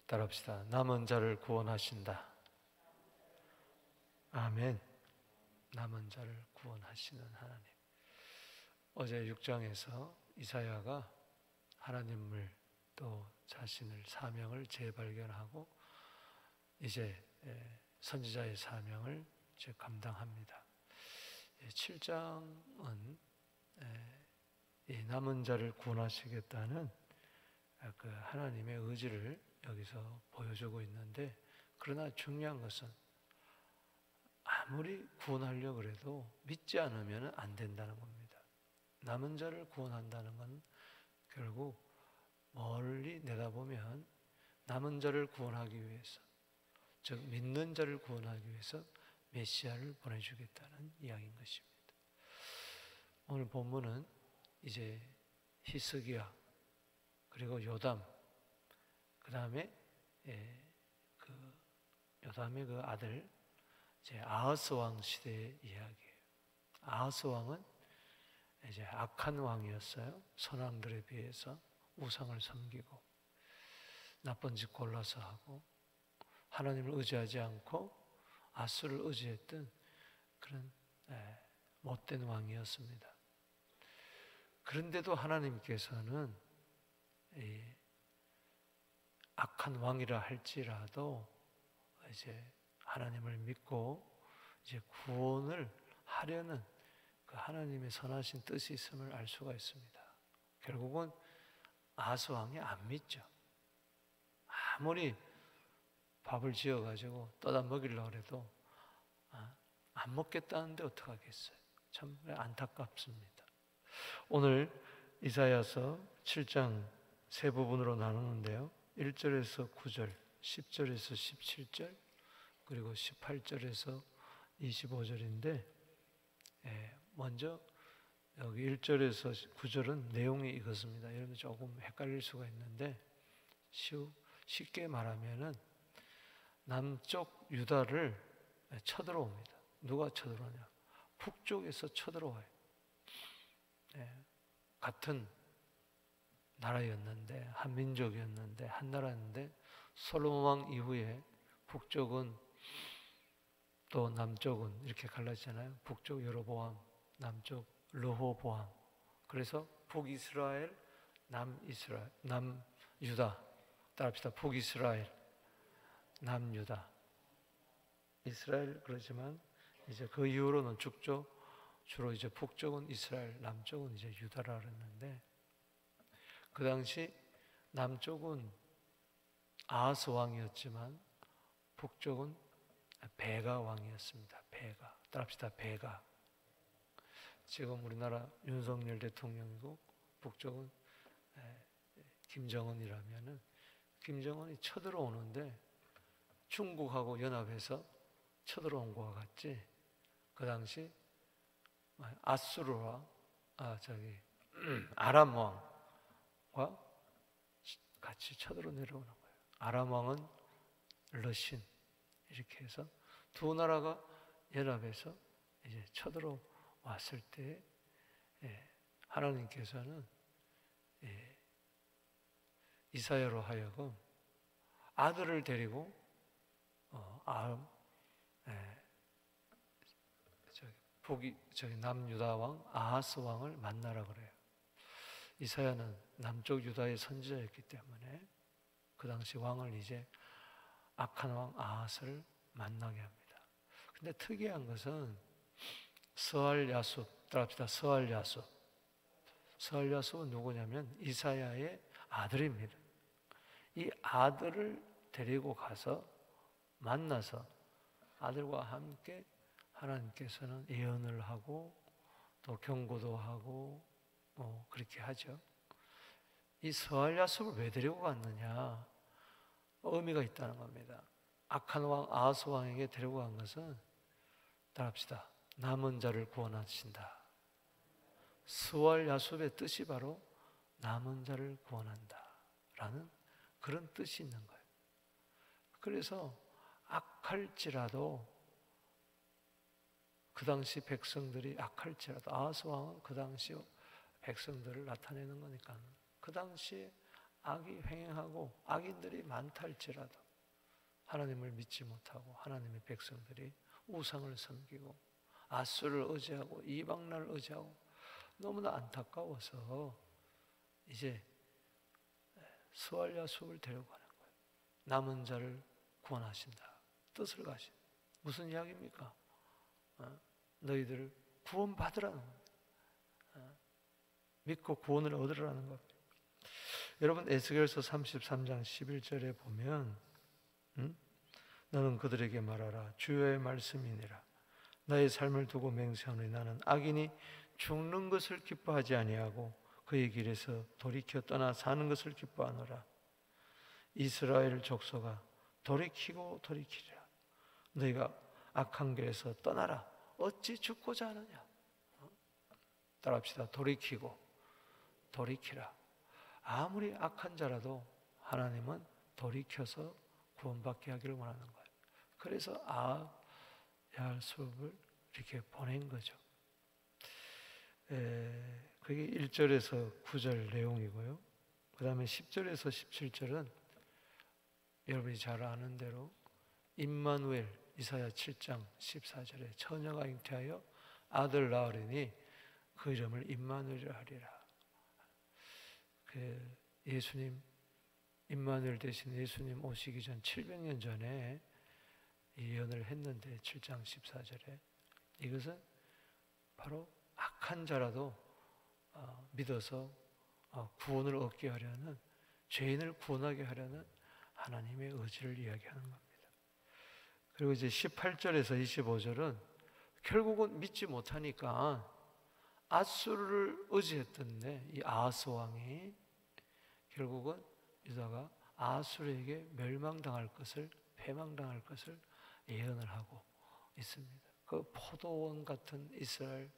따라합시다. 남은 자를 구원하신다. 아멘. 남은 자를 구원하시는 하나님. 어제 6장에서 이사야가 하나님을 또 자신을 사명을 재발견하고 이제 선지자의 사명을 이제 감당합니다. 7장은 이 남은 자를 구원하시겠다는 그 하나님의 의지를 여기서 보여주고 있는데, 그러나 중요한 것은 아무리 구원하려고 해도 믿지 않으면 안 된다는 겁니다. 남은 자를 구원한다는 건 결국 멀리 내다보면 남은 자를 구원하기 위해서, 즉 믿는 자를 구원하기 위해서 메시아를 보내주겠다는 이야기인 것입니다. 오늘 본문은 이제 히스기야 그리고 요담, 그 다음에 요담의 그 아들 이제 아하스 왕 시대의 이야기예요. 아하스 왕은 이제 악한 왕이었어요. 선왕들에 비해서 우상을 섬기고 나쁜 짓 골라서 하고 하나님을 의지하지 않고 아수를 의지했던 그런 못된 왕이었습니다. 그런데도 하나님께서는 이 악한 왕이라 할지라도 이제 하나님을 믿고 이제 구원을 하려는 그 하나님의 선하신 뜻이 있음을 알 수가 있습니다. 결국은 아하스 왕이 안 믿죠. 아무리 밥을 지어가지고 떠다 먹이려고 해도 안 먹겠다는데 어떡하겠어요. 참 안타깝습니다. 오늘 이사야서 7장 세 부분으로 나누는데요. 1절에서 9절, 10절에서 17절, 그리고 18절에서 25절인데 먼저 여기 1절에서 9절은 내용이 이것입니다. 여러분 조금 헷갈릴 수가 있는데 쉽게 말하면은 남쪽 유다를 쳐들어옵니다. 누가 쳐들어오냐? 북쪽에서 쳐들어와요. 같은 나라였는데, 한 민족이었는데, 한 나라였는데 솔로몬 왕 이후에 북쪽은 또 남쪽은 이렇게 갈라지잖아요. 북쪽 여로보암, 남쪽 르호보암. 그래서 북이스라엘, 남이스라엘, 남유다. 따라합시다. 북이스라엘, 남유다. 이스라엘 그러지만 이제 그 이후로는 죽죠. 주로 이제 북쪽은 이스라엘, 남쪽은 이제 유다라 그랬는데, 그 당시 남쪽은 아하스 왕이었지만 북쪽은 베가 왕이었습니다. 베가. 따라합시다. 베가. 지금 우리나라 윤석열 대통령이고 북쪽은 김정은이라면은 김정은이 쳐들어오는데 중국하고 연합해서 쳐들어온 것과 같이 그 당시 아수르와 아람 왕과 같이 쳐들어 내려오는 거예요. 아람 왕은 러신 이렇게 해서 두 나라가 연합해서 이제 쳐들어 왔을 때 하나님께서는 이사야로 하여금 아들을 데리고 남유다 왕 아하스 왕을 만나라 그래요. 이사야는 남쪽 유다의 선지자였기 때문에 그 당시 왕을 이제 악한 왕 아하스를 만나게 합니다. 근데 특이한 것은 스알야숲, 따라합시다. 스알야숲. 스알야숲은 누구냐면 이사야의 아들입니다. 이 아들을 데리고 가서 만나서 아들과 함께 하나님께서는 예언을 하고 또 경고도 하고 그렇게 하죠. 이 스알야숲을 왜 데리고 갔느냐? 의미가 있다는 겁니다. 악한 왕 아하스 왕에게 데리고 간 것은 따라합시다. 남은 자를 구원하신다. 스알야숲의 뜻이 바로 남은 자를 구원한다 라는 그런 뜻이 있는 거예요. 그래서 악할지라도 그 당시 백성들이 악할지라도 아하스 왕은 그 당시 백성들을 나타내는 거니까 그 당시에 악이 횡행하고 악인들이 많다 할지라도 하나님을 믿지 못하고 하나님의 백성들이 우상을 섬기고 아수를 의지하고 이방나를 의지하고 너무나 안타까워서 이제 스왈야숲을 데려가는 거예요. 남은 자를 구원하신다. 뜻을 가신. 무슨 이야기입니까? 너희들 구원받으라는 겁니다. 믿고 구원을 얻으라는 겁니다. 여러분 에스겔서 33장 11절에 보면 너는 그들에게 말하라. 주여의 말씀이니라. 나의 삶을 두고 맹세하노니 나는 악인이 죽는 것을 기뻐하지 아니하고 그의 길에서 돌이켜 떠나 사는 것을 기뻐하노라. 이스라엘 족속아 돌이키고 돌이키리라. 너희가 악한 길에서 떠나라. 어찌 죽고자 하느냐. 따라합시다. 돌이키고 돌이키라. 아무리 악한 자라도 하나님은 돌이켜서 구원받게 하기를 원하는 거예요. 그래서 야알숲을 이렇게 보낸 거죠. 그게 1절에서 9절 내용이고요. 그 다음에 10절에서 17절은 여러분이 잘 아는 대로 임마누엘 이사야 7장 14절에 처녀가 잉태하여 아들 낳으리니 그 이름을 임마누엘이라 하리라. 예수님 임마누엘 대신 예수님 오시기 전 700년 전에 예언을 했는데 7장 14절에 이것은 바로 악한 자라도 믿어서 구원을 얻게 하려는, 죄인을 구원하게 하려는 하나님의 의지를 이야기하는 겁니다. 그리고 이제 18절에서 25절은 결국은 믿지 못하니까 아수르를 의지했던데 이 아하스 왕이 결국은 유다가 아수르에게 멸망당할 것을, 패망당할 것을 예언을 하고 있습니다. 그 포도원 같은 이스라엘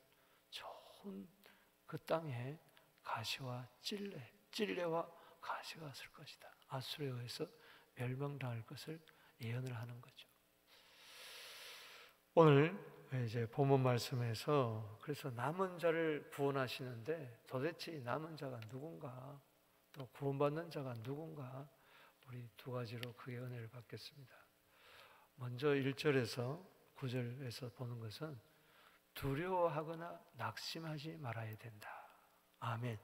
좋은 그 땅에 가시와 찔레와 가시가 있을 것이다. 아수르에 의해서 멸망당할 것을 예언을 하는 거죠. 오늘 이제 본문 말씀에서 그래서 남은 자를 구원하시는데 도대체 남은 자가 누군가, 또 구원받는 자가 누군가, 우리 두 가지로 크게 은혜를 받겠습니다. 먼저 1절에서 9절에서 보는 것은 두려워하거나 낙심하지 말아야 된다. 아멘.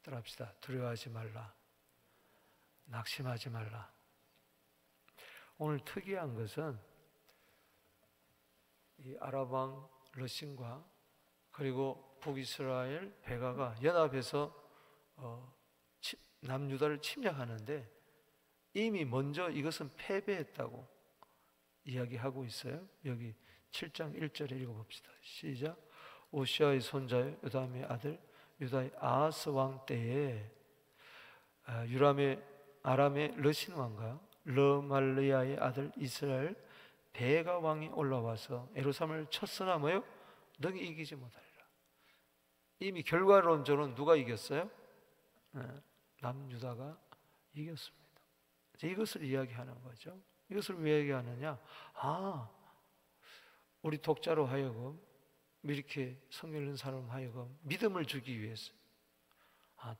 따라합시다. 두려워하지 말라. 낙심하지 말라. 오늘 특이한 것은 이 아랍 왕 르신과 그리고 북이스라엘 베가가 연합해서 남유다를 침략하는데 이미 먼저 이것은 패배했다고 이야기하고 있어요. 여기 7장 1절에 읽어봅시다. 시작. 오시아의 손자요 요담의 아들 유다의 아하스 왕 때에 아람의 르신 왕과 르말리아의 아들 이스라엘 베가 왕이 올라와서 예루살렘을 쳤으나 뭐요? 능히 이기지 못하리라. 이미 결과론적으로는 누가 이겼어요? 남유다가 이겼습니다. 이것을 이야기하는 거죠. 이것을 왜 얘기하느냐? 우리 독자로 하여금, 이렇게 성경 읽는 사람 하여금 믿음을 주기 위해서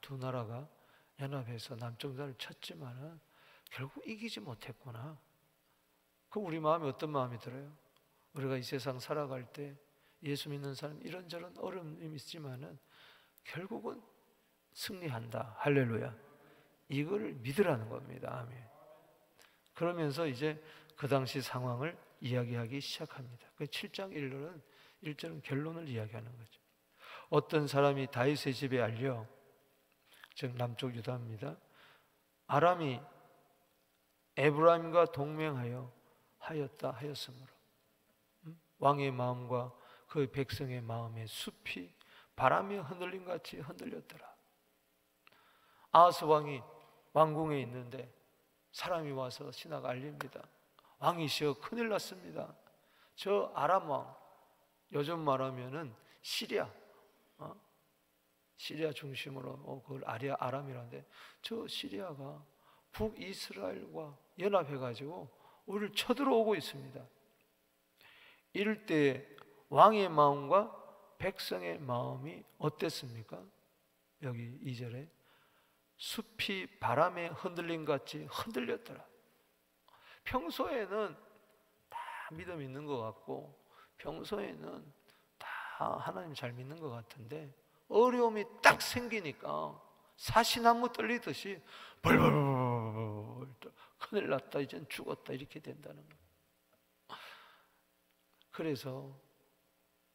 두 나라가 연합해서 남쪽나라를 쳤지만은 결국 이기지 못했구나. 그럼 우리 마음에 어떤 마음이 들어요? 우리가 이 세상 살아갈 때 예수 믿는 사람 이런저런 어려움이 있지만은 결국은 승리한다. 할렐루야. 이걸 믿으라는 겁니다. 아멘. 그러면서 이제 그 당시 상황을 이야기하기 시작합니다. 그 7장 1절은 결론을 이야기하는 거죠. 어떤 사람이 다윗의 집에 알려, 즉 남쪽 유다입니다. 아람이 에브라임과 동맹하였다 하였으므로 왕의 마음과 그 백성의 마음의 숲이 바람에 흔들림 같이 흔들렸더라. 아하스 왕이 왕궁에 있는데 사람이 와서 신하가 알립니다. 왕이시여 큰일 났습니다. 저 아람 왕, 요즘 말하면은 시리아 중심으로 그걸 아람이라는데 저 시리아가 북이스라엘과 연합해가지고 우리를 쳐들어오고 있습니다. 이럴 때 왕의 마음과 백성의 마음이 어땠습니까? 여기 2절에 숲이 바람에 흔들린 것 같이 흔들렸더라. 평소에는 다 믿음 있는 것 같고 평소에는 다 하나님 잘 믿는 것 같은데 어려움이 딱 생기니까 사시나무 떨리듯이 벌벌 큰일 났다, 이젠 죽었다, 이렇게 된다는 거예요. 그래서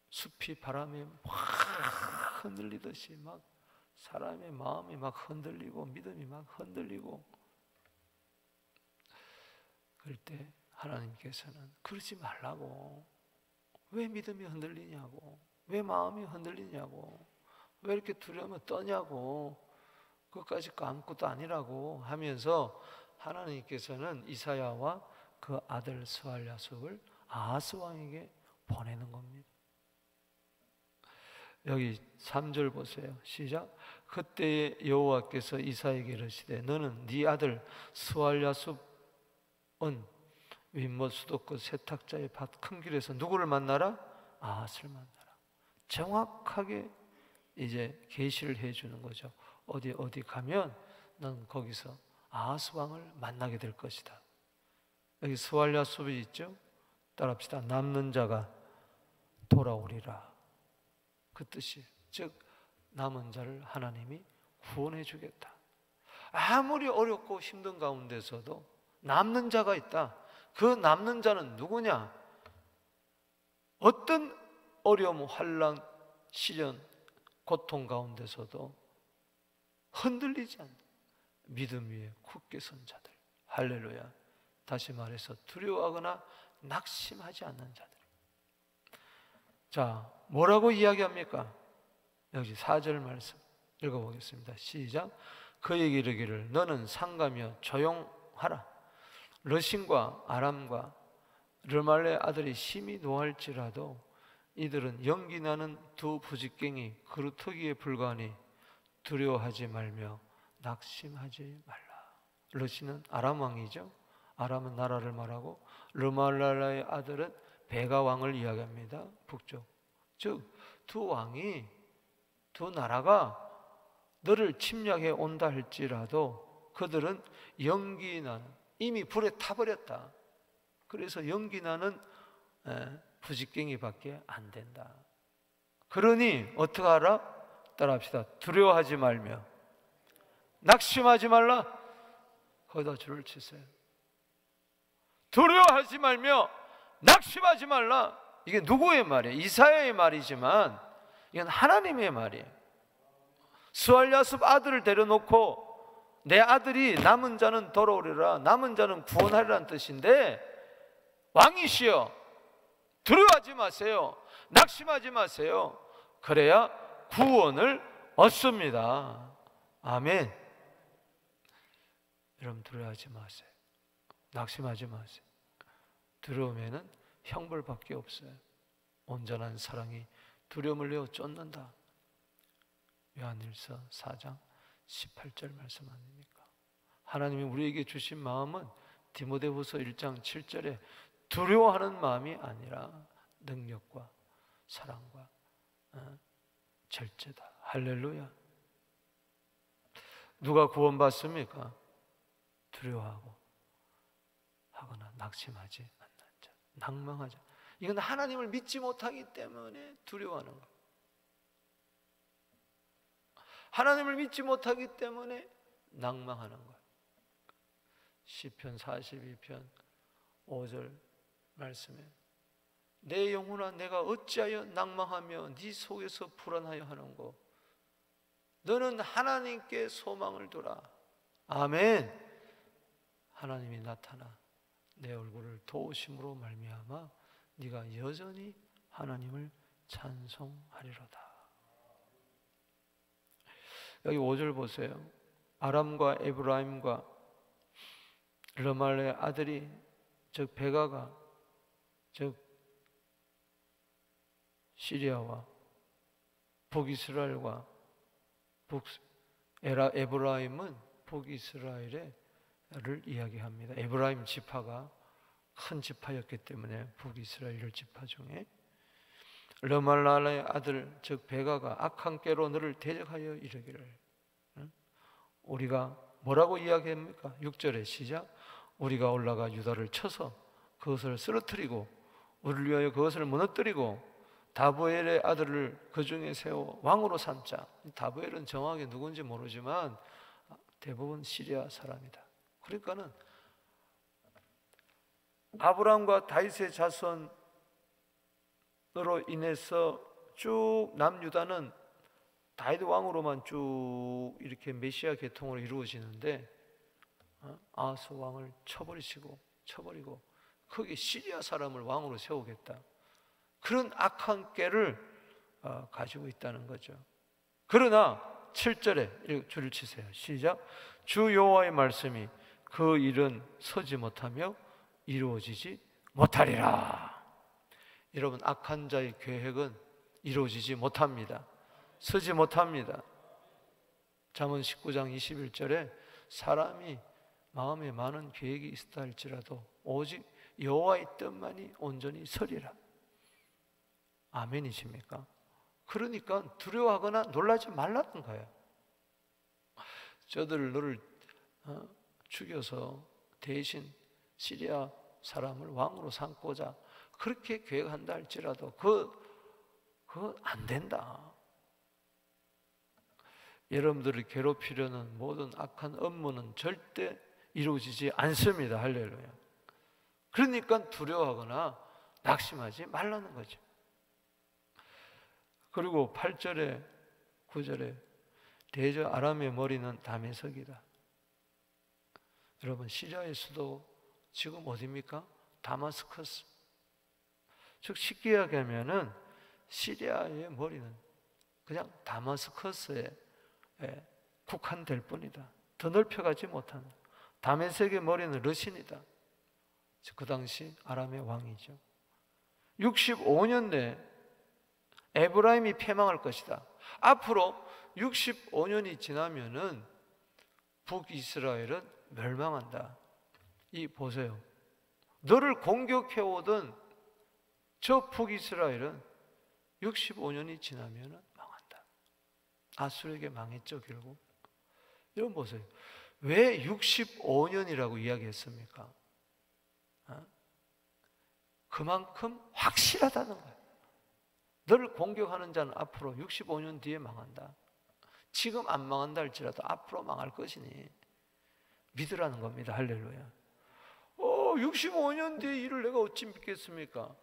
숲이 바람에 확 흔들리듯이 막 사람의 마음이 막 흔들리고 믿음이 막 흔들리고, 그럴 때 하나님께서는 그러지 말라고, 왜 믿음이 흔들리냐고, 왜 마음이 흔들리냐고, 왜 이렇게 두려움에 떠냐고, 그것까지 아무것도 아니라고 하면서 하나님께서는 이사야와 그 아들 스알랴숲을 아하스 왕에게 보내는 겁니다. 여기 3절 보세요. 시작. 그때 여호와께서 이사야에게 이르시되 너는 네 아들 스알랴숲은 윗못 수도끝 세탁자의 밭 큰 길에서 누구를 만나라? 아하스를 만나라. 정확하게 이제 계시를 해주는 거죠. 어디 가면 넌 거기서 아하스 왕을 만나게 될 것이다. 여기 스알랴숲이 있죠? 따라합시다. 남는 자가 돌아오리라. 그 뜻이, 즉 남은 자를 하나님이 구원해 주겠다. 아무리 어렵고 힘든 가운데서도 남는 자가 있다. 그 남는 자는 누구냐? 어떤 어려움, 환난, 시련, 고통 가운데서도 흔들리지 않는 믿음 위에 굳게 선 자들. 할렐루야. 다시 말해서 두려워하거나 낙심하지 않는 자들. 자, 뭐라고 이야기합니까? 여기 4절 말씀 읽어보겠습니다. 시작. 그에게 이르기를 너는 상가며 조용하라. 러신과 아람과 르말레 아들이 심히 노할지라도 이들은 연기나는 두 부직갱이 그루터기에 불과하니 두려워하지 말며 낙심하지 말라. 러신은 아람 왕이죠. 아람은 나라를 말하고 르말라의 아들은 베가 왕을 이야기합니다. 북쪽. 즉 두 왕이, 두 나라가 너를 침략해 온다 할지라도 그들은 연기나는, 이미 불에 타버렸다. 그래서 연기나는 부직갱이밖에 안 된다. 그러니 어떻게 하라? 따라합시다. 두려워하지 말며 낙심하지 말라. 거기다 줄을 치세요. 두려워하지 말며 낙심하지 말라. 이게 누구의 말이에요? 이사야의 말이지만 이건 하나님의 말이에요. 스알랴숲 아들을 데려놓고 내 아들이 남은 자는 돌아오리라, 남은 자는 구원하리라는 뜻인데, 왕이시여 두려워하지 마세요. 낙심하지 마세요. 그래야 구원을 얻습니다. 아멘. 여러분 두려워하지 마세요. 낙심하지 마세요. 두려우면은 형벌밖에 없어요. 온전한 사랑이 두려움을 내어 쫓는다. 요한일서 4장 18절 말씀 아닙니까? 하나님이 우리에게 주신 마음은 디모데후서 1장 7절에 두려워하는 마음이 아니라 능력과 사랑과 절제다. 할렐루야. 누가 구원받습니까? 두려워하고 하거나 낙심하지 않는 자, 낭망하지. 이건 하나님을 믿지 못하기 때문에 두려워하는 거예요. 하나님을 믿지 못하기 때문에 낭망하는 거예요. 시편 42편 5절 말씀에 내 영혼아 내가 어찌하여 낭망하며 네 속에서 불안하여 하는고 너는 하나님께 소망을 두라. 아멘. 하나님이 나타나 내 얼굴을 도우심으로 말미암아 네가 여전히 하나님을 찬송하리로다. 여기 5절 보세요. 아람과 에브라임과 르말레의 아들이, 즉 베가가, 즉 시리아와 북이스라엘과 에브라임은 북이스라엘을 이야기합니다. 에브라임 지파가 큰 지파였기 때문에 북이스라엘 지파 중에 르말라의 아들 즉 베가가 악한 꾀로 너를 대적하여 이르기를 우리가 뭐라고 이야기합니까? 6절에 시작. 우리가 올라가 유다를 쳐서 그것을 쓰러뜨리고 우리를 위하여 그것을 무너뜨리고 다보엘의 아들을 그 중에 세워 왕으로 삼자. 다보엘은 정확히 누군지 모르지만 대부분 시리아 사람이다. 그러니까는 아브라함과 다윗의 자손으로 인해서 쭉 남유다는 다윗 왕으로만 쭉 이렇게 메시아 계통으로 이루어지는데 아하스 왕을 쳐버리고 거기 시리아 사람을 왕으로 세우겠다. 그런 악한 꾀를 가지고 있다는 거죠. 그러나 7절에 줄을 치세요. 시작. 주 여호와의 말씀이 그 일은 서지 못하며 이루어지지 못하리라. 여러분, 악한 자의 계획은 이루어지지 못합니다. 서지 못합니다. 잠언 19장 21절에 사람이 마음에 많은 계획이 있다 할지라도 오직 여호와의 뜻만이 온전히 서리라. 아멘이십니까? 그러니까 두려워하거나 놀라지 말라는 거예요. 저들 너를 죽여서 대신 시리아 사람을 왕으로 삼고자 그렇게 계획한다 할지라도 그거 안 된다. 여러분들을 괴롭히려는 모든 악한 업무는 절대 이루어지지 않습니다. 할렐루야. 그러니까 두려워하거나 낙심하지 말라는 거죠. 그리고 8절에 9절에 대저 아람의 머리는 다메섹이다. 여러분, 시리아의 수도 지금 어디입니까? 다마스커스. 즉 쉽게 이야기하면은 시리아의 머리는 그냥 다마스커스에 국한될 뿐이다. 더 넓혀가지 못한다. 다메섹의 머리는 르신이다. 그 당시 아람의 왕이죠. 65년 내에 에브라임이 패망할 것이다. 앞으로 65년이 지나면은 북이스라엘은 멸망한다. 이 보세요. 너를 공격해오던 저 북이스라엘은 65년이 지나면은 망한다. 아수르에게 망했죠, 결국. 여러분 보세요. 왜 65년이라고 이야기했습니까? 그만큼 확실하다는 거예요. 너를 공격하는 자는 앞으로 65년 뒤에 망한다. 지금 안 망한다 할지라도 앞으로 망할 것이니 믿으라는 겁니다. 할렐루야. 65년 뒤에 일을 내가 어찌 믿겠습니까?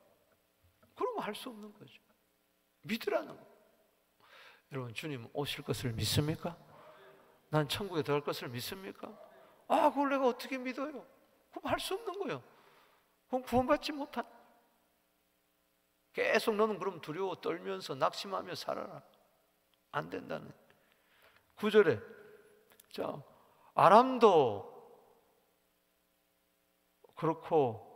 그러면 할 수 없는 거죠. 믿으라는 거. 여러분, 주님 오실 것을 믿습니까? 난 천국에 들어갈 것을 믿습니까? 그걸 내가 어떻게 믿어요? 그럼 할 수 없는 거예요. 그럼 구원받지 못한. 계속 너는 그럼 두려워 떨면서 낙심하며 살아라. 안 된다는. 9절에 자, 아람도 그렇고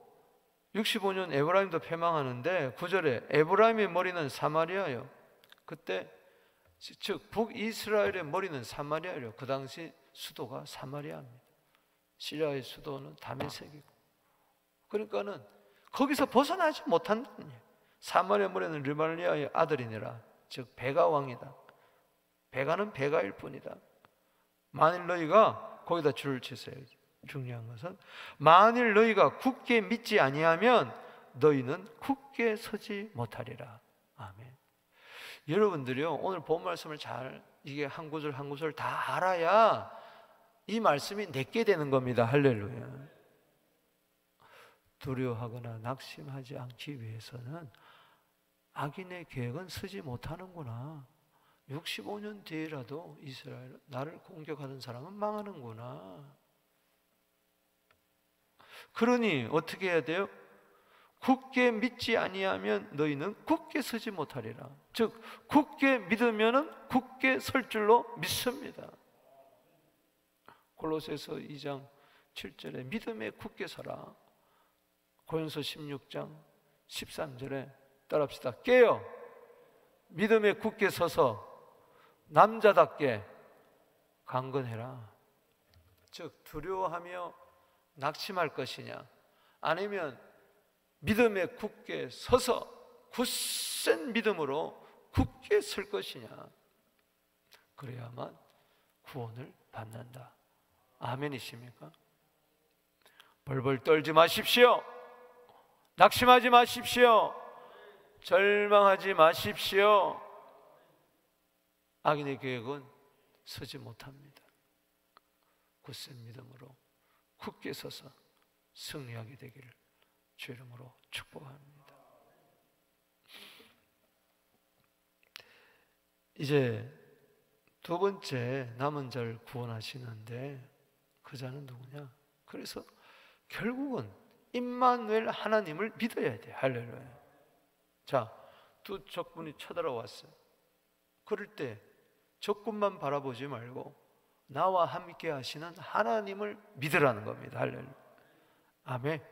65년 에브라임도 패망하는데 9절에 에브라임의 머리는 사마리아요. 그때 즉 북이스라엘의 머리는 사마리아요. 그 당시 수도가 사마리아입니다. 시리아의 수도는 다메섹이고. 그러니까는 거기서 벗어나지 못한다는 거예요. 사마리아 머리는 르말리아의 아들이니라. 즉 베가 왕이다. 베가는 베가일 뿐이다. 만일 너희가 거기다 줄을 치세요. 중요한 것은 만일 너희가 굳게 믿지 아니하면 너희는 굳게 서지 못하리라. 아멘. 여러분들이요, 오늘 본 말씀을 잘 이게 한 구절 한 구절 다 알아야 이 말씀이 내게 되는 겁니다. 할렐루야. 두려워하거나 낙심하지 않기 위해서는 악인의 계획은 서지 못하는구나. 65년 뒤에라도 이스라엘 나를 공격하던 사람은 망하는구나. 그러니 어떻게 해야 돼요? 굳게 믿지 아니하면 너희는 굳게 서지 못하리라. 즉 굳게 믿으면은 굳게 설 줄로 믿습니다. 골로새서 2장 7절에 믿음에 굳게 서라. 고린도서 16장 13절에 따라합시다. 깨어 믿음에 굳게 서서 남자답게 강건해라. 즉 두려워하며 낙심할 것이냐, 아니면 믿음에 굳게 서서 굳센 믿음으로 굳게 설 것이냐. 그래야만 구원을 받는다. 아멘이십니까? 벌벌 떨지 마십시오. 낙심하지 마십시오. 절망하지 마십시오. 악인의 계획은 서지 못합니다. 굳센 믿음으로 굳게 서서 승리하게 되기를 주 이름으로 축복합니다. 이제 두 번째 남은 자를 구원하시는데 그 자는 누구냐? 그래서 결국은 임마누엘 하나님을 믿어야 돼. 할렐루야. 자, 두 적군이 쳐들어왔어요. 그럴 때 적군만 바라보지 말고 나와 함께 하시는 하나님을 믿으라는 겁니다. 할렐루야. 아멘.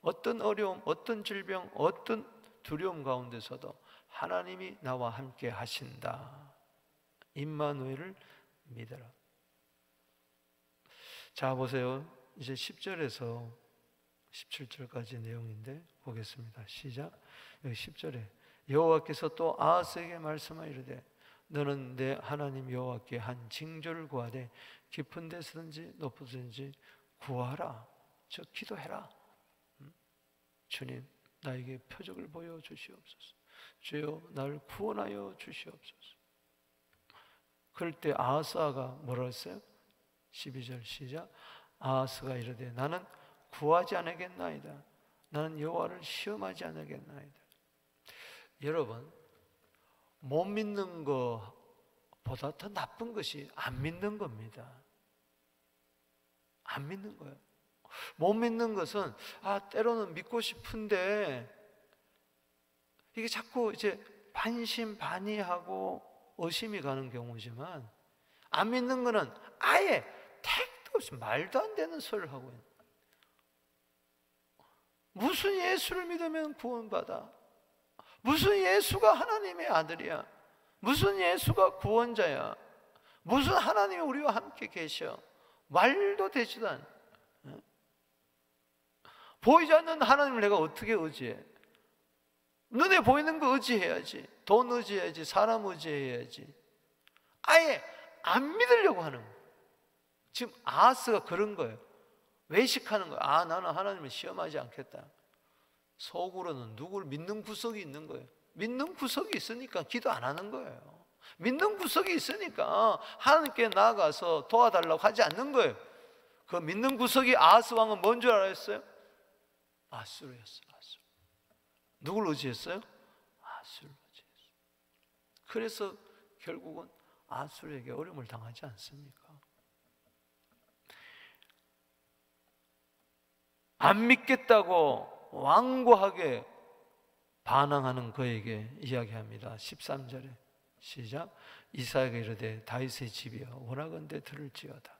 어떤 어려움, 어떤 질병, 어떤 두려움 가운데서도 하나님이 나와 함께 하신다. 임마누엘을 믿어라. 자, 보세요. 이제 10절에서 17절까지 내용인데 보겠습니다. 시작. 여기 10절에 여호와께서 또 아하스에게 말씀하이르되 너는 내 하나님 여호와께 한 징조를 구하되 깊은 데서든지 높은 데서든지 구하라. 즉 기도해라. 주님 나에게 표적을 보여주시옵소서. 주여 나를 구원하여 주시옵소서. 그럴 때 아하스가 뭐라 했어요? 12절 시작. 아하스가 이르되 나는 구하지 않겠나이다. 나는 여호와를 시험하지 않겠나이다. 여러분, 못 믿는 것보다 더 나쁜 것이 안 믿는 겁니다. 안 믿는 거예요. 못 믿는 것은 때로는 믿고 싶은데 이게 자꾸 이제 반신반의하고 의심이 가는 경우지만, 안 믿는 거는 아예 택도 없이 말도 안 되는 소리를 하고 있는. 무슨 예수를 믿으면 구원받아? 무슨 예수가 하나님의 아들이야? 무슨 예수가 구원자야? 무슨 하나님이 우리와 함께 계셔? 말도 되지도 않아. 보이지 않는 하나님을 내가 어떻게 의지해? 눈에 보이는 거 의지해야지. 돈 의지해야지. 사람 의지해야지. 아예 안 믿으려고 하는 거예요. 지금 아하스가 그런 거예요. 외식하는 거예요. 나는 하나님을 시험하지 않겠다. 속으로는 누굴 믿는 구석이 있는 거예요. 믿는 구석이 있으니까 기도 안 하는 거예요. 믿는 구석이 있으니까 하나님께 나아가서 도와달라고 하지 않는 거예요. 그 믿는 구석이 아하스 왕은 뭔 줄 알았어요? 아수르였어요. 아수르. 누굴 의지했어요? 아수르를 의지했어요. 그래서 결국은 아수르에게 어려움을 당하지 않습니까? 안 믿겠다고 완고하게 반항하는 그에게 이야기합니다. 13절에 시작. 이사야가 이르되 다윗의 집이여 원하건대 들을지어다.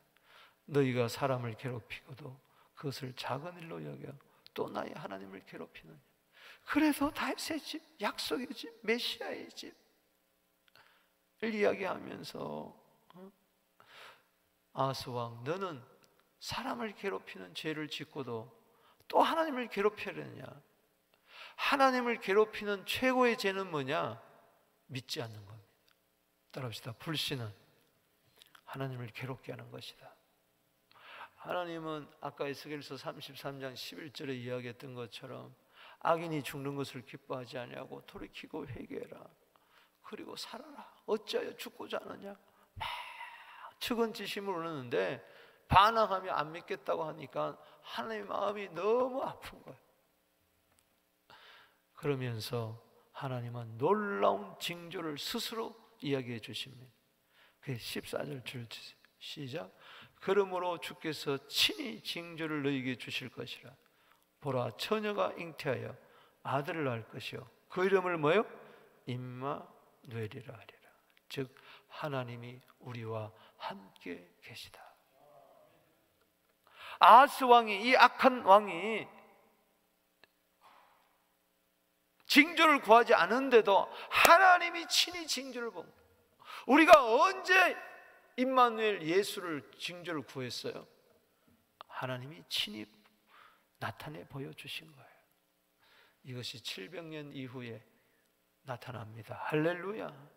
너희가 사람을 괴롭히고도 그것을 작은 일로 여겨 또 나의 하나님을 괴롭히느냐. 그래서 다윗의 집, 약속의 집, 메시아의 집을 이야기하면서 아하스 왕, 너는 사람을 괴롭히는 죄를 짓고도 또 하나님을 괴롭히려느냐. 하나님을 괴롭히는 최고의 죄는 뭐냐? 믿지 않는 겁니다. 따라합시다. 불신은 하나님을 괴롭게 하는 것이다. 하나님은 아까 에스겔서 33장 11절에 이야기했던 것처럼 악인이 죽는 것을 기뻐하지 아니하고 돌이키고 회개해라. 그리고 살아라. 어찌하여 죽고자 하느냐? 막 측은지심을 오르는데 반항하며 안 믿겠다고 하니까 하나님의 마음이 너무 아픈 거예요. 그러면서 하나님은 놀라운 징조를 스스로 이야기해 주십니다. 그 14절 줄 시작. 그러므로 주께서 친히 징조를 너희에게 주실 것이라. 보라, 처녀가 잉태하여 아들을 낳을 것이요 그 이름을 뭐요? 임마누엘이라 하리라. 즉 하나님이 우리와 함께 계시다. 아하스 왕이, 이 악한 왕이 징조를 구하지 않은데도 하나님이 친히 징조를 본 거예요. 우리가 언제 임마누엘 예수를 징조를 구했어요? 하나님이 친히 나타내 보여주신 거예요. 이것이 700년 이후에 나타납니다. 할렐루야.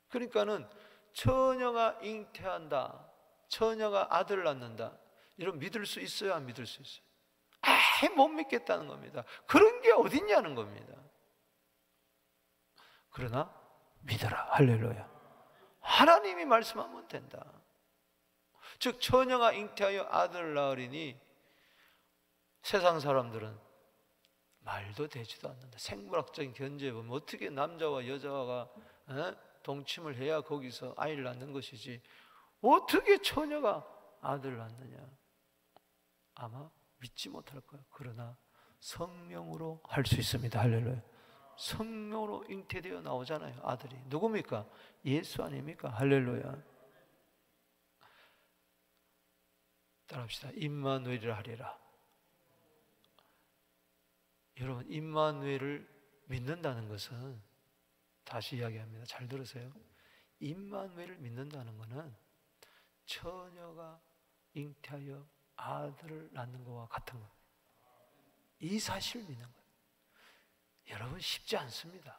그러니까는 처녀가 잉태한다, 처녀가 아들 낳는다, 이런 믿을 수 있어요, 안 믿을 수 있어요? 아예 못 믿겠다는 겁니다. 그런 게 어딨냐는 겁니다. 그러나 믿어라. 할렐루야. 하나님이 말씀하면 된다. 즉 처녀가 잉태하여 아들 낳으리니 세상 사람들은 말도 되지도 않는다. 생물학적인 견제에 보면 어떻게 남자와 여자가 동침을 해야 거기서 아이를 낳는 것이지, 어떻게 처녀가 아들을 낳느냐. 아마 믿지 못할 거예요. 그러나 성령으로 할 수 있습니다. 할렐루야. 성령으로 잉태되어 나오잖아요. 아들이 누굽니까? 예수 아닙니까? 할렐루야. 따라합시다. 임마누엘이라 하리라. 여러분, 임마누엘을 믿는다는 것은, 다시 이야기합니다. 잘 들으세요. 임마누엘을 믿는다는 것은 처녀가 잉태하여 아들을 낳는 것과 같은 겁니다. 이 사실을 믿는 거예요. 여러분, 쉽지 않습니다.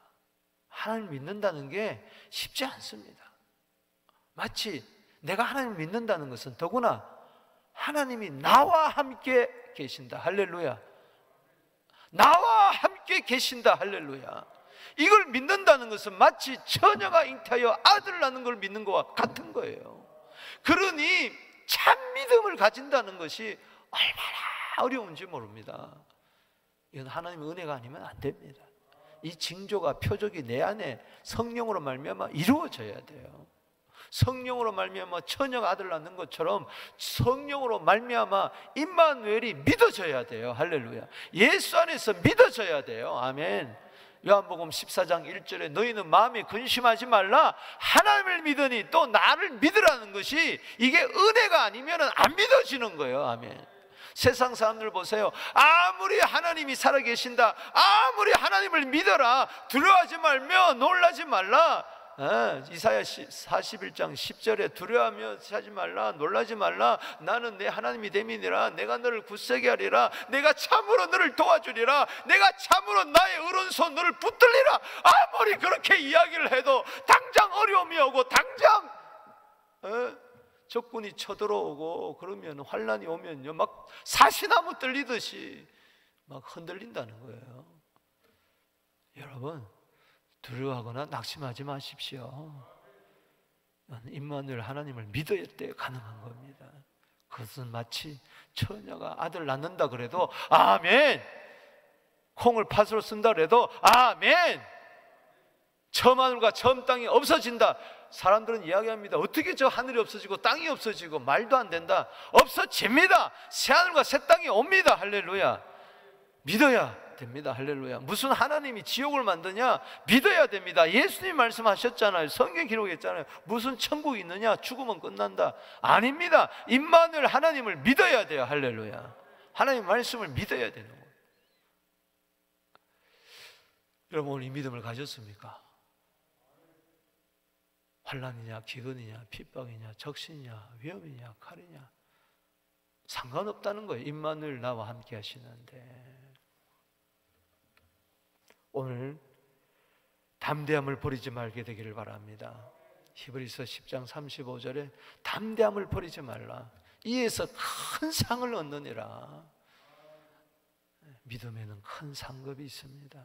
하나님을 믿는다는 게 쉽지 않습니다. 마치 내가 하나님을 믿는다는 것은 더구나 하나님이 나와 함께 계신다. 할렐루야. 나와 함께 계신다. 할렐루야. 이걸 믿는다는 것은 마치 처녀가 잉태하여 아들을 낳는 걸 믿는 것과 같은 거예요. 그러니 참 믿음을 가진다는 것이 얼마나 어려운지 모릅니다. 이건 하나님의 은혜가 아니면 안 됩니다. 이 징조가, 표적이 내 안에 성령으로 말미암아 이루어져야 돼요. 성령으로 말미암아 처녀가 아들 낳는 것처럼 성령으로 말미암아 임마누엘이 믿어져야 돼요. 할렐루야. 예수 안에서 믿어져야 돼요. 아멘. 요한복음 14장 1절에 너희는 마음에 근심하지 말라, 하나님을 믿으니 또 나를 믿으라는 것이, 이게 은혜가 아니면 안 믿어지는 거예요. 아멘. 세상 사람들 보세요. 아무리 하나님이 살아계신다, 아무리 하나님을 믿어라, 두려워하지 말며 놀라지 말라. 이사야 41장 10절에 두려워하며 하지 말라, 놀라지 말라, 나는 내 하나님이 됨이니라. 내가 너를 굳세게 하리라. 내가 참으로 너를 도와주리라. 내가 참으로 나의 오른손 너를 붙들리라. 아무리 그렇게 이야기를 해도 당장 어려움이 오고 당장 적군이 쳐들어오고 그러면, 환란이 오면요 막 사시나무 떨리듯이 막 흔들린다는 거예요. 여러분, 두려워하거나 낙심하지 마십시오. 임마누엘 하나님을 믿어야 때 가능한 겁니다. 그것은 마치 처녀가 아들 낳는다 그래도 아멘, 콩을 팥으로 쓴다 그래도 아멘, 처하늘과 처음 땅이 없어진다. 사람들은 이야기합니다. 어떻게 저 하늘이 없어지고 땅이 없어지고, 말도 안 된다. 없어집니다. 새하늘과 새 땅이 옵니다. 할렐루야. 믿어야 됩니다. 할렐루야. 무슨 하나님이 지옥을 만드냐? 믿어야 됩니다. 예수님 말씀하셨잖아요. 성경 기록했잖아요. 무슨 천국이 있느냐? 죽으면 끝난다. 아닙니다. 임마누엘 하나님을 믿어야 돼요. 할렐루야. 하나님 말씀을 믿어야 되는 거예요. 여러분, 오늘 이 믿음을 가졌습니까? 환난이냐, 기근이냐, 핍박이냐, 적신이냐, 위험이냐, 칼이냐 상관없다는 거예요. 임마누엘 나와 함께 하시는데. 오늘 담대함을 버리지 말게 되기를 바랍니다. 히브리서 10장 35절에 담대함을 버리지 말라. 이에서 큰 상을 얻느니라. 믿음에는 큰 상급이 있습니다.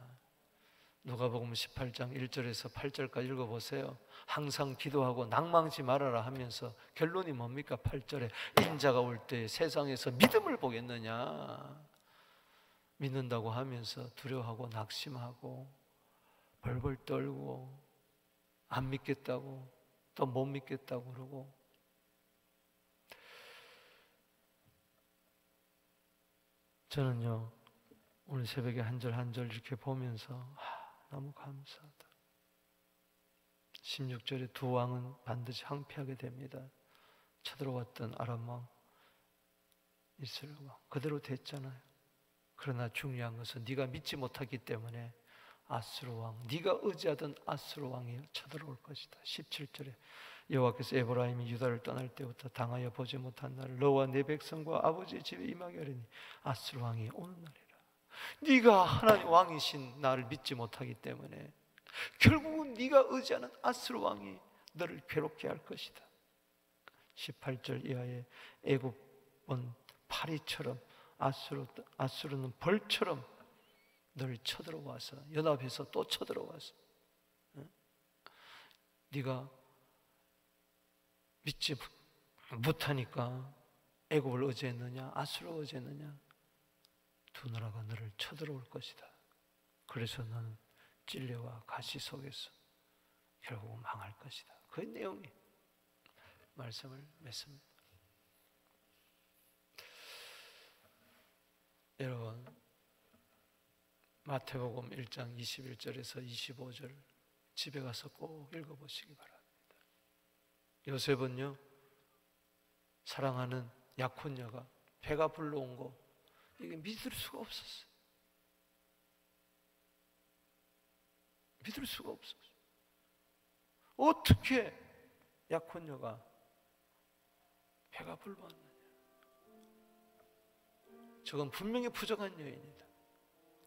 누가복음 18장 1절에서 8절까지 읽어보세요. 항상 기도하고 낭망치 말아라 하면서 결론이 뭡니까? 8절에 인자가 올 때 세상에서 믿음을 보겠느냐. 믿는다고 하면서 두려워하고 낙심하고 벌벌 떨고 안 믿겠다고 또 못 믿겠다고 그러고. 저는요 오늘 새벽에 한 절 한 절 이렇게 보면서 너무 감사하다. 16절에 두 왕은 반드시 항피하게 됩니다. 쳐들어왔던 아람 왕, 이스라엘 왕 그대로 됐잖아요. 그러나 중요한 것은 네가 믿지 못하기 때문에 아수르 왕, 네가 의지하던 아수르 왕이 쳐들어올 것이다. 17절에 여호와께서 에브라임이 유다를 떠날 때부터 당하여 보지 못한 날 너와 네 백성과 아버지의 집에 임하게 하리니 아수르 왕이 오는 날이라. 네가 하나님 왕이신 나를 믿지 못하기 때문에 결국은 네가 의지하는 아수르 왕이 너를 괴롭게 할 것이다. 18절 이하에 애굽은 파리처럼 아수르는 벌처럼 너를 쳐들어와서 연합해서 또 쳐들어와서 네가 믿지 못하니까 애굽을 어제했느냐 아수르를 어제했느냐 두 나라가 너를 쳐들어올 것이다. 그래서 너는 찔레와 가시 속에서 결국 망할 것이다. 그 내용이 말씀을 맺습니다. 여러분, 마태복음 1장 21절에서 25절 집에 가서 꼭 읽어보시기 바랍니다. 요셉은요, 사랑하는 약혼녀가 배가 불러온 거 이게 믿을 수가 없었어요. 믿을 수가 없었어요. 어떻게 약혼녀가 배가 불러왔느냐. 저건 분명히 부정한 여인이다.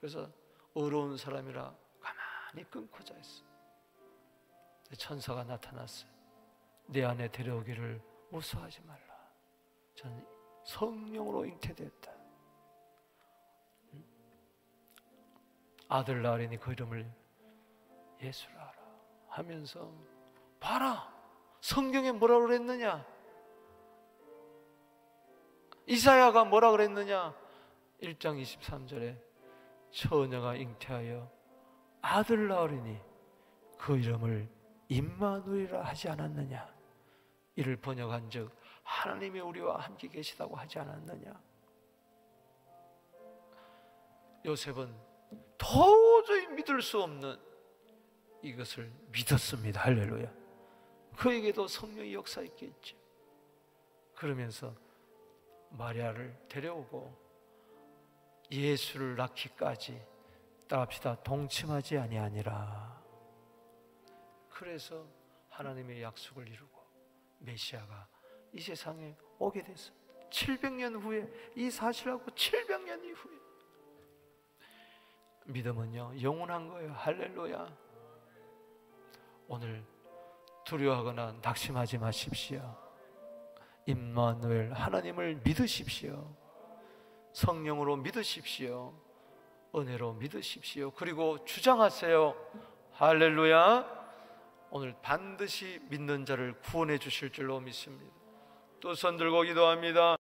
그래서 어려운 사람이라 가만히 끊고 자있어. 천사가 나타났어요. 내 안에 데려오기를 무서워하지 말라. 저는 성령으로 잉태됐다. 아들 낳으리니 그 이름을 예수라 하라 하면서 봐라, 성경에 뭐라고 그랬느냐? 이사야가 뭐라 그랬느냐? 1장 23절에 처녀가 잉태하여 아들 낳으리니 그 이름을 임마누엘이라 하지 않았느냐? 이를 번역한 즉 하나님이 우리와 함께 계시다고 하지 않았느냐? 요셉은 도저히 믿을 수 없는 이것을 믿었습니다. 할렐루야. 그에게도 성령의 역사있겠죠. 그러면서 마리아를 데려오고 예수를 낳기까지 따라합시다. 동침하지 아니하니라. 그래서 하나님의 약속을 이루고 메시아가 이 세상에 오게 됐습니다. 700년 후에, 이 사실하고 700년 이후에. 믿음은요 영원한 거예요. 할렐루야. 오늘 두려워하거나 낙심하지 마십시오. 임마누엘 하나님을 믿으십시오. 성령으로 믿으십시오. 은혜로 믿으십시오. 그리고 주장하세요. 할렐루야. 오늘 반드시 믿는 자를 구원해 주실 줄로 믿습니다. 또 손 들고 기도합니다.